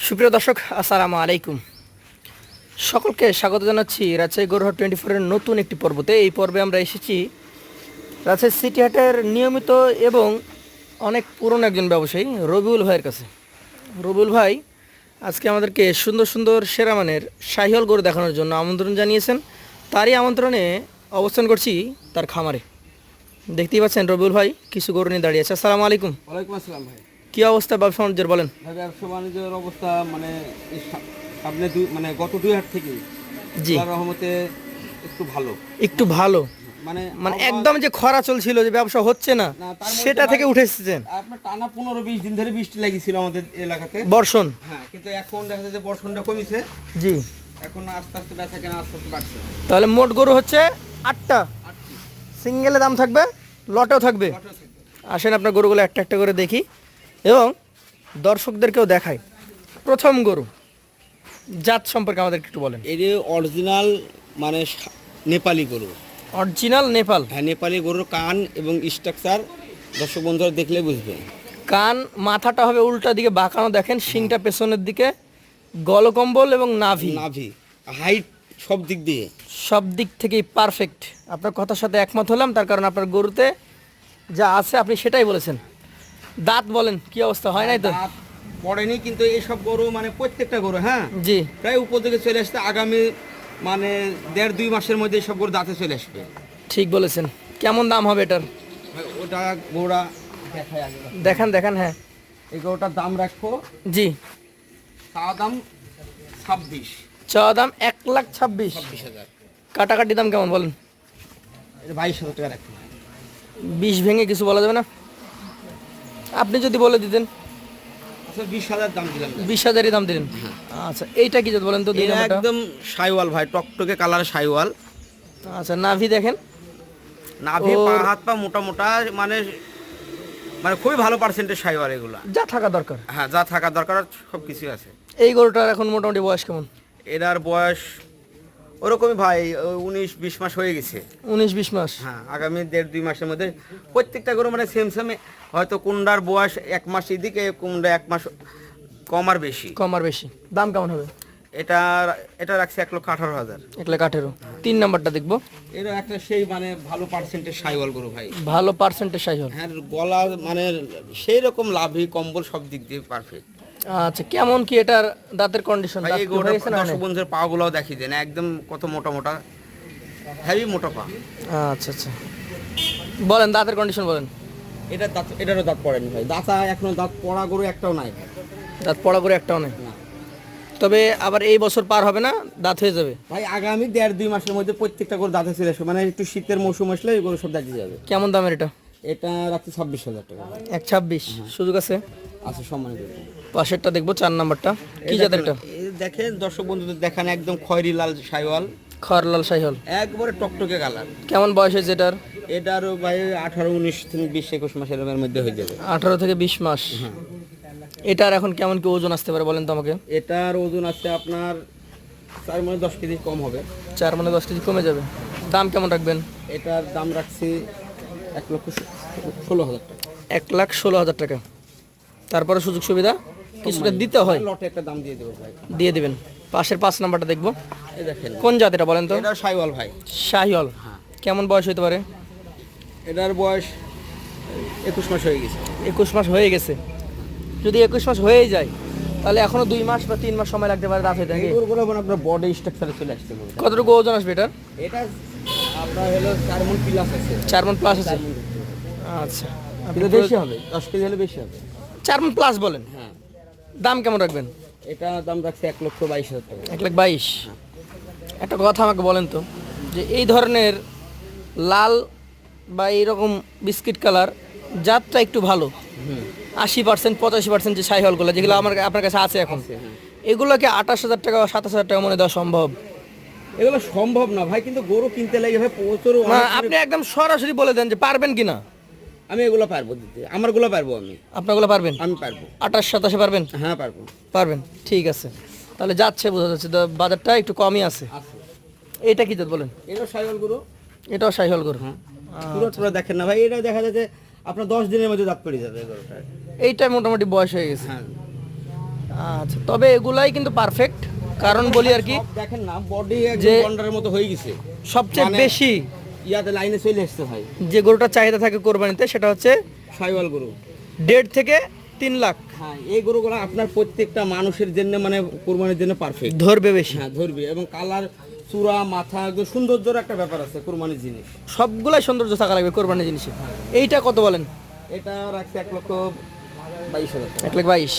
সুপ্রিয় দর্শক, আসসালামু আলাইকুম। সকলকে স্বাগত জানাচ্ছি রাজশাহী গরুহাট 24-এর নতুন একটি পর্বতে। এই পর্বে আমরা এসেছি রাজশাহী সিটি হাটের নিয়মিত এবং অনেক পুরনো একজন ব্যবসায়ী রবিউল ভাইয়ের কাছে। রবিউল ভাই আজকে আমাদেরকে সুন্দর সুন্দর সেরা মানের শাহিওয়াল গরু দেখানোর জন্য আমন্ত্রণ জানিয়েছেন। তারই আমন্ত্রণে অবস্থান করছি তার খামারে। দেখতেই পাচ্ছেন রবিউল ভাই কিছু গরু নিয়ে দাঁড়িয়ে আছে। আসসালামু আলাইকুম। ওয়ালাইকুম আসসালাম ভাই। কী অবস্থা ব্যবসা বাণিজ্যের বলেন? ভাই ব্যবসা বাণিজ্যের অবস্থা মানে এই সামনে গত দুই হাট থেকে জি আল্লাহর রহমতে একটু ভালো। একটু ভালো মানে মানে একদম যে খরা চলছিল, যে ব্যবসা হচ্ছে না, সেটা থেকে উঠে এসেছেন। আপনার টানা 15-20 দিন ধরে বৃষ্টি লাগিয়েছিল আমাদের এলাকাতে, বর্ষণ। হ্যাঁ, কিন্তু এখন দেখা যাচ্ছে যে বর্ষণটা কমেছে। জি, এখন আস্তে আস্তে বেচা কেনা আস্তে আস্তে বাড়ছে। তাহলে মোট গরু হচ্ছে 8টা। সিঙ্গেলে দাম থাকবে, লটেও থাকবে। আসেন আপনার গরুগুলো একটা একটা করে দেখি এবং দর্শকদেরকেও দেখাই। প্রথম গরু জাত সম্পর্কে আমাদের একটু বলেন। এই যে অরিজিনাল মানে নেপালি গরু, অরিজিনাল নেপাল। হ্যাঁ, নেপালি গরুর কান এবং স্ট্রাকচার দর্শক বন্ধুরা দেখলে বুঝবে। কান, মাথাটা হবে উল্টা দিকে বাঁকানো, দেখেন শিংটা পেছনের দিকে, গলকম্বল এবং নাভি হাইট সব দিক দিয়ে সব দিক থেকেই পারফেক্ট। আপনার কথার সাথে একমত হলাম, তার কারণ আপনার গরুতে যা আছে আপনি সেটাই বলেছেন। দাঁত বলেন কি অবস্থা, হয় নাই তো? দাঁত পড়েনি, কিন্তু এইসব গরু মানে প্রত্যেকটা গরু, হ্যাঁ, জি, প্রায় উপর দিকে চলে আসতে আগামী মানে 1.5-2 মাসের মধ্যে এইসব গরু দাঁতে চলে আসবে। ঠিক বলেছেন। কেমন দাম হবে এটার? ওটা গরুটা দেখাই আগে। দেখান দেখান। হ্যাঁ, এই গরুটার দাম রাখবো, জি, চাওয়া দাম 26। চাওয়া দাম 1,26,000। 26,000। কাটাকাটি দাম কেমন বলেন? এটা 22,000 টাকা রাখবো। 20 ভেঙে কিছু বলা যাবে না? আপনি যদি বলে দিতেন। আচ্ছা, 20,000 দাম দিলাম। 20,000-ই দাম দিলেন। আচ্ছা, এইটা কি যদি বলেন তো? দুই এটা নম্বরটা একদম সাইওয়াল ভাই, টকটকে কালার সাইওয়াল। আচ্ছা, নাভি দেখেন, নাভি পা হাত পা মোটা মোটা, মানে মানে খুবই ভালো পার্সেন্টেজ সাইওয়াল এগুলা। যা থাকা দরকার। হ্যাঁ, যা থাকা দরকার সব কিছু আছে। এই গরুটার এখন মোটামুটি বয়স কেমন? এটার বয়স ওরকমই ভাই, 19-20 মাস হয়ে গেছে। 19-20 মাস। হ্যাঁ, আগামী 1.5-2 মাসের মধ্যে প্রত্যেকটা গরু মানে সেম সেম, হয়তো কোনটার বয়স 1 মাস এদিকে, কোনটা 1 মাস কম আর বেশি। কম আর বেশি। দাম কেমন হবে? এটা এটা রাখছে 1,18,000। 1,18,000। 3 নাম্বারটা দেখবো। এটা একটা সেই মানে ভালো পার্সেন্টেজ সাইওয়াল গরু ভাই। ভালো পার্সেন্টেজ শাহিওয়াল। হ্যাঁ, গলা মানে সেই রকম লাভি কম্বল সব দিক দিয়ে পারফেক্ট। আচ্ছা, কেমন কি এটার দাঁতের কন্ডিশন? ভাই এই গরুটা দর্শক বন্ধুদের পা গুলাও দেখিয়ে দেন, একদম কত মোটা মোটা, হেভি মোটা পা। আচ্ছা আচ্ছা, বলেন দাঁতের কন্ডিশন বলেন। এটা দাঁত, এটারও দাঁত পড়েনি ভাই, দাঁতা এখনো দাঁত পড়া গরু একটাও নাই ভাই। দাঁত পড়া করে একটাও নেই, না তবে আবার এই বছর পার হবে না, দাঁত হয়ে যাবে। ভাই, আগামী 1.5-2 মাসের মধ্যে প্রত্যেকটা গরু দাঁতে চলে আসবে, মানে একটু শীতের মৌসুম আসলে এই গরু সব দাঁতে যাবে। কেমন দামের এটা? এটা রাখছি 26,000 টাকা। 1,26,000 সুযোগ আছে। আচ্ছা, সম্মানিত। পাশেরটা দেখবো, 4 নাম্বারটা কি জাতের এটা? দেখেন দর্শক বন্ধুদের দেখান, একদম খয়েরি লাল সাইওয়াল, খরলাল শাহিওয়াল। একবারে টকটকে কালার। কেমন বয়স হয়েছে এটার? এটারও ভাই 18-19-20-21 মাসের মধ্যে হয়ে যাবে। 18 থেকে 20 মাস। হ্যাঁ, এটার এখন কেমন কি ওজন আসতে পারে বলেন তো আমাকে? এটার ওজন আছে আপনার 4-10 কেজি কম হবে। 4 মানে 10 কেজি কমে যাবে। দাম কেমন রাখবেন? এটার দাম রাখছি 1,16,000 টাকা। 1,16,000 টাকা। তারপরে সুযোগ সুবিধা কিছুটা দিতে হয়, লটে একটা দাম দিয়ে দেবো ভাই। দিয়ে দিবেন। পাশের 5 নাম্বারটা দেখবো। এই দেখেন, কোন জাত এটা বলেন তো? এটা সাইওয়াল ভাই। শাহিওয়াল। হ্যাঁ, কেমন বয়স হতে পারে? এটার বয়স 21 মাস হয়ে গেছে। 21 মাস হয়ে গেছে। যদি 21 মাস হয়েই যায় তাহলে এখনো 2 মাস বা 3 মাস সময় লাগতে পারে দাঁত হতে। নাকি এগুলো মানে আপনার বডি স্ট্রাকচারে চলে আসছে গরুটা। কতটুকু ওজন আসবে এটার? এটা আপনার হলো 4 মণ প্লাস আছে। 4 মণ প্লাস আছে। 4 মণ। আচ্ছা, কিন্তু বেশি হবে, 10 কেজি হলে বেশি হবে। 4 মণ প্লাস বলেন। হ্যাঁ, দাম কেমন রাখবেন? এটা দাম রাখছে 1,22,000 টাকা। 1,22,000। একটা কথা আমাকে বলেন তো, যে এই ধরনের লাল বা এইরকম বিস্কিট কালার জাতটা একটু ভালো, 80% 85% যে শাহিওয়ালগুলো যেগুলো আপনার কাছে আছে এখন, এগুলোকে 28,000 টাকা বা 27,000 টাকা মনে দেওয়া সম্ভব? এগুলো সম্ভব না ভাই, কিন্তু গরু কিনতে লাগে ভাই প্রচুর। না, আপনি একদম সরাসরি বলে দেন যে পারবেন কিনা। আমি এগুলো পারবো দিতে, আমারগুলো পারবো, আপনাগুলো পারবেন? আমি পারবো। 28-27 পারবেন? হ্যাঁ, পারবো। পারবেন, ঠিক আছে। তাহলে যাচ্ছে, বোঝা যাচ্ছে তো বাজারটা একটু কমই আছে। এটা কি জাত বলেন? এটা সাইওয়াল গরু। এটাও শাহিওয়াল গরু। হ্যাঁ, পুরো দেখেন না ভাই, এটা দেখা যাচ্ছে আপনার 10 দিনের মধ্যে দাঁত পড়ে যাবে এই গরুটা। এইটা মোটামুটি বয়স হয়ে গেছে। হ্যাঁ, আচ্ছা, তবে এগুলাই কিন্তু পারফেক্ট, কারণ বলি আর কি সব দেখেন না বডি একদম যে- গন্ডারের মতো হয়ে গেছে, সবচেয়ে মানে- বেশি ইয়াতে লাইনে চলে আসতে হয়। যে গরুটার চাহিদা থাকে কোরবানিতে সেটা হচ্ছে সাইওয়াল গরু। 1.5 থেকে 3 লাখ হ্যাঁ, এই গরুগুলো আপনার প্রত্যেকটা মানুষের জন্য মানে কোরবানির জন্য পারফেক্ট। ধরবে বেশি। হ্যাঁ ধরবে, এবং কালার, চূড়া, মাথা, একদম সৌন্দর্যের একটা ব্যাপার আছে কোরবানির জিনিস। সবগুলাই সৌন্দর্য থাকা লাগবে কোরবানির জিনিসে। এইটা কত বলেন? এটা রাখছে 1,22,000 টাকা। 1,22,000।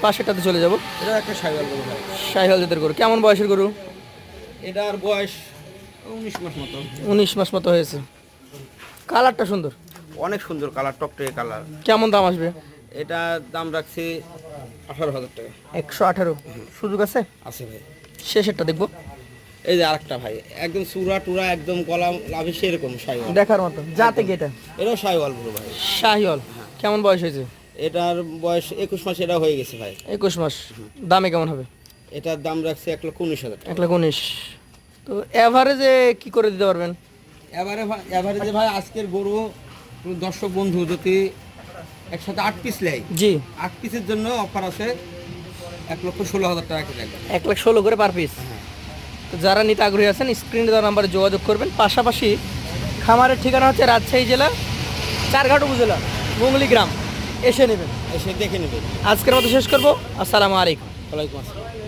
পাশেরটাতে চলে যাব। এটা একটা সাইওয়াল গরু ভাই। শাহিওয়াল জাতের গরু, কেমন বয়সের গরু? এটার বয়স 19 মাস মতো। 19 মাস মতো হয়েছে। কালারটা সুন্দর, অনেক সুন্দর কালার, টকটকে কালার। কেমন দাম আসবে? এটা দাম রাখছি 18,000 টাকা। 118। সুযোগ আছে? আছে ভাই। শেষেরটা দেখবো। এই যে আরেকটা ভাই, একদম চূড়া টুরা একদম গলা লাভি সেরকম সাইওয়াল। দেখার মতো জাতে কি এটা? এটাও সাইওয়াল গরু ভাই। শাহিওয়াল। কেমন বয়স হয়েছে? এটার বয়স 21 মাস, এটা হয়ে গেছে ভাই। 21 মাস। দামে কেমন হবে? এটার দাম রাখছে 1,19,000 টাকা। 1,19,000। তো এভারেজে কি করে দিতে পারবেন? এভারেজে ভাই আজকের গরু কোনো দর্শক বন্ধু যদি একসাথে 8 পিস নেয়, জি, 8 পিসের জন্য অফার আছে 1,16,000 টাকা করে। 1,16,000 করে পার পিস। তো যারা নিতে আগ্রহী আছেন স্ক্রিনে দেওয়া নাম্বারে যোগাযোগ করবেন। পাশাপাশি খামারের ঠিকানা হচ্ছে রাজশাহী জেলা চারঘাট উপজেলা মুঙ্গলি গ্রাম, এসে নেবেন। এসে দেখে নেবেন। আজকের মতো শেষ করব। আসসালামু আলাইকুম। ওয়ালাইকুম আসসালাম।